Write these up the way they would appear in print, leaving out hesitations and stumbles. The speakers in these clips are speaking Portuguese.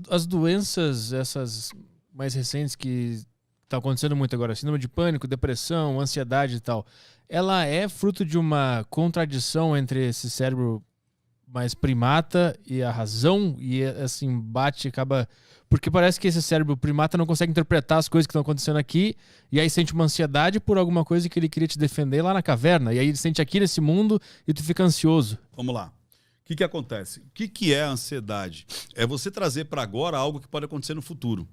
As doenças, essas mais recentes que tá acontecendo muito agora, síndrome de pânico, depressão, ansiedade e tal, ela é fruto de uma contradição entre esse cérebro mais primata e a razão, e esse embate acaba... Porque parece que esse cérebro primata não consegue interpretar as coisas que estão acontecendo aqui, e aí sente uma ansiedade por alguma coisa que ele queria te defender lá na caverna, e aí ele sente aqui nesse mundo e tu fica ansioso. Vamos lá. O que acontece? O que é a ansiedade? É você trazer para agora algo que pode acontecer no futuro.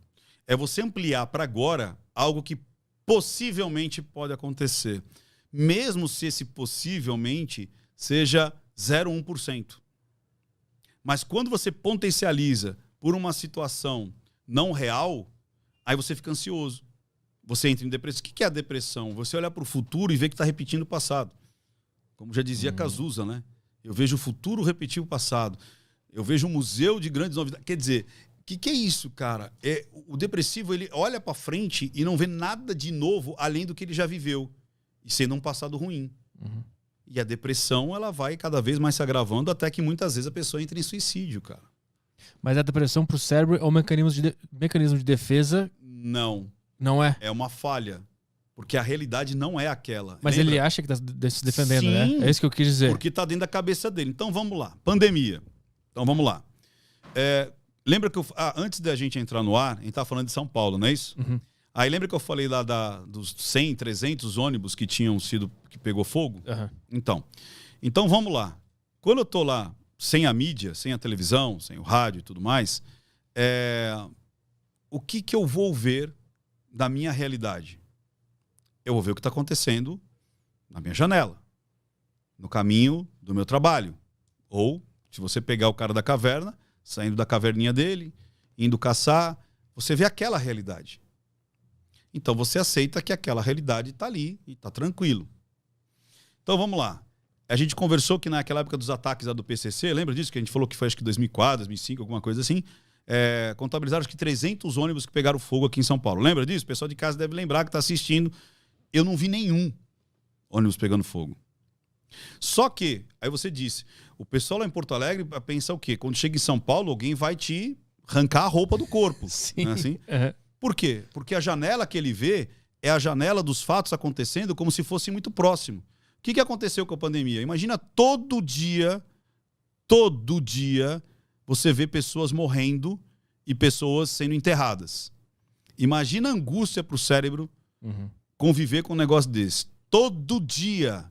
É você ampliar para agora algo que possivelmente pode acontecer. Mesmo se esse possivelmente seja 0,1%. Mas quando você potencializa por uma situação não real, aí você fica ansioso. Você entra em depressão. O que é a depressão? Você olha para o futuro e vê que está repetindo o passado. Como já dizia Cazuza, né? Eu vejo o futuro repetir o passado. Eu vejo um museu de grandes novidades. Quer dizer, o que é isso, cara? O depressivo, ele olha para frente e não vê nada de novo além do que ele já viveu. E sendo um passado ruim. Uhum. E a depressão, ela vai cada vez mais se agravando até que muitas vezes a pessoa entra em suicídio, cara. Mas a depressão pro cérebro é um mecanismo de defesa? Não. Não é? É uma falha. Porque a realidade não é aquela. Mas lembra? ele acha que tá se defendendo, Sim, né? É isso que eu quis dizer. Porque tá dentro da cabeça dele. Então vamos lá. Pandemia. Então vamos lá. Lembra que antes da gente entrar no ar, a gente tava falando de São Paulo, não é isso? Uhum. Aí lembra que eu falei lá dos 100, 300 ônibus que que pegou fogo? Uhum. Então vamos lá. Quando eu tô lá sem a mídia, sem a televisão, sem o rádio e tudo mais, o que eu vou ver da minha realidade? Eu vou ver o que está acontecendo na minha janela, no caminho do meu trabalho. Ou, se você pegar o cara da caverna, saindo da caverninha dele, indo caçar, você vê aquela realidade. Então você aceita que aquela realidade está ali e está tranquilo. Então vamos lá. A gente conversou que naquela época dos ataques do PCC, lembra disso? Que a gente falou que foi acho que 2004, 2005, alguma coisa assim. Contabilizaram acho que 300 ônibus que pegaram fogo aqui em São Paulo. Lembra disso? O pessoal de casa deve lembrar que está assistindo. Eu não vi nenhum ônibus pegando fogo. Só que, aí você disse, o pessoal lá em Porto Alegre pensa o quê? Quando chega em São Paulo, alguém vai te arrancar a roupa do corpo. Sim. Não é assim? Uhum. Por quê? Porque a janela que ele vê é a janela dos fatos acontecendo como se fosse muito próximo. O que aconteceu com a pandemia? Imagina todo dia, você vê pessoas morrendo e pessoas sendo enterradas. Imagina a angústia para o cérebro conviver com um negócio desse. Todo dia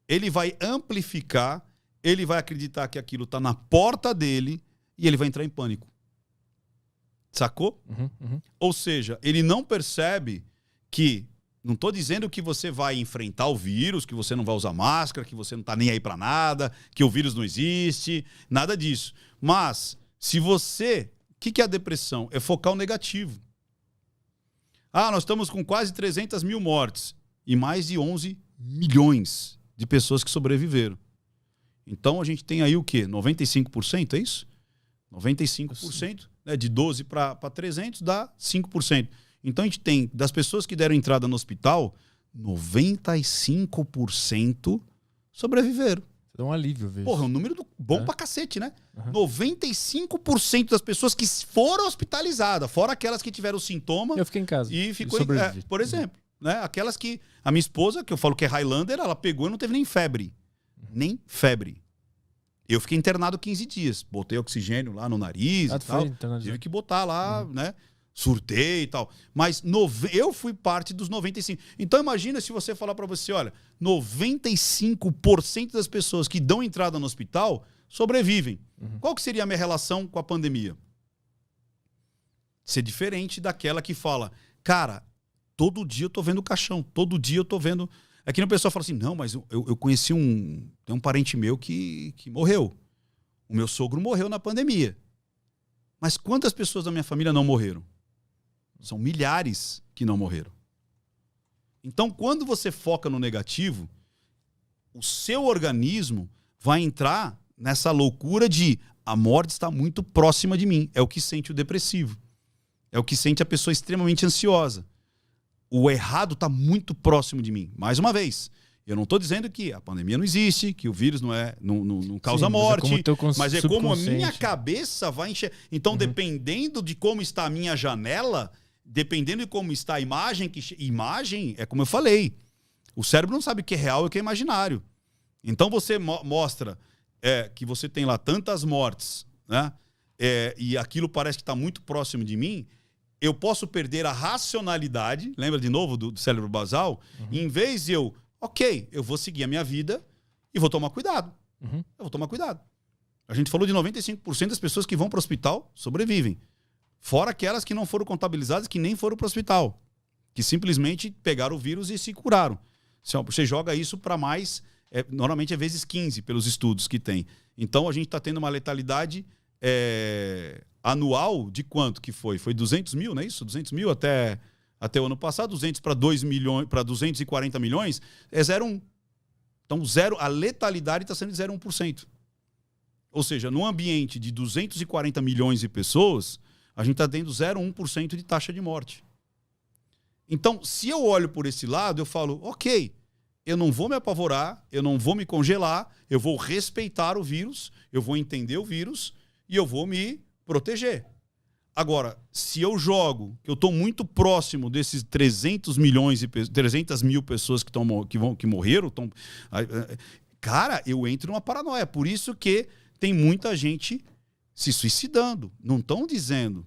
ele vai amplificar, ele vai acreditar que aquilo está na porta dele e ele vai entrar em pânico. Sacou? Ou seja, ele não percebe que... Não estou dizendo que você vai enfrentar o vírus, que você não vai usar máscara, que você não está nem aí para nada, que o vírus não existe, nada disso. Mas, se você... O que é a depressão? É focar o negativo. Nós estamos com quase 300 mil mortes e mais de 11 milhões de pessoas que sobreviveram. Então, a gente tem aí o quê? 95%, é isso? 95%, né? De 12 para 300 dá 5%. Então, a gente tem, das pessoas que deram entrada no hospital, 95% sobreviveram. Dá um alívio, vejo. Porra, é um número bom pra cacete, né? 95% das pessoas que foram hospitalizadas, fora aquelas que tiveram sintoma... Eu fiquei em casa. E ficou por exemplo, né? Aquelas que... A minha esposa, que eu falo que é Highlander, ela pegou e não teve nem febre. Nem febre. Eu fiquei internado 15 dias. Botei oxigênio lá no nariz e tal. Tive que botar lá, né? Surtei e tal. Mas eu fui parte dos 95%. Então imagina se você falar para você, olha, 95% das pessoas que dão entrada no hospital sobrevivem. Qual que seria a minha relação com a pandemia? Ser diferente daquela que fala, cara, todo dia eu tô vendo o caixão, todo dia eu tô vendo... É que o pessoal fala assim, não, mas eu conheci tem um parente meu que morreu. O meu sogro morreu na pandemia. Mas quantas pessoas da minha família não morreram? São milhares que não morreram. Então, quando você foca no negativo, o seu organismo vai entrar nessa loucura de a morte está muito próxima de mim. É o que sente o depressivo. É o que sente a pessoa extremamente ansiosa. O errado está muito próximo de mim. Mais uma vez, Eu não estou dizendo que a pandemia não existe, que o vírus não causa morte, mas é como a minha cabeça vai enxergar. Então, dependendo de como está a minha janela, dependendo de como está a imagem, imagem é como eu falei, o cérebro não sabe o que é real e o que é imaginário. Então, você mostra que você tem lá tantas mortes, né? E aquilo parece que está muito próximo de mim, eu posso perder a racionalidade, lembra de novo do cérebro basal? E em vez de eu vou seguir a minha vida e vou tomar cuidado. Eu vou tomar cuidado. A gente falou de 95% das pessoas que vão para o hospital sobrevivem. Fora aquelas que não foram contabilizadas, que nem foram para o hospital. Que simplesmente pegaram o vírus e se curaram. Você joga isso para mais, normalmente é vezes 15 pelos estudos que tem. Então a gente está tendo uma letalidade anual de quanto que foi? Foi 200 mil, não é isso? 200 mil até o ano passado, 200 para 240 milhões, é 0,1. Então, a letalidade está sendo de 0,1%. Ou seja, num ambiente de 240 milhões de pessoas, a gente está tendo 0,1% de taxa de morte. Então, se eu olho por esse lado, eu falo, eu não vou me apavorar, eu não vou me congelar, eu vou respeitar o vírus, eu vou entender o vírus e eu vou me proteger. Agora, se eu jogo, que eu estou muito próximo desses 300 mil pessoas que morreram, cara, eu entro numa paranoia. Por isso que tem muita gente se suicidando. Não estão dizendo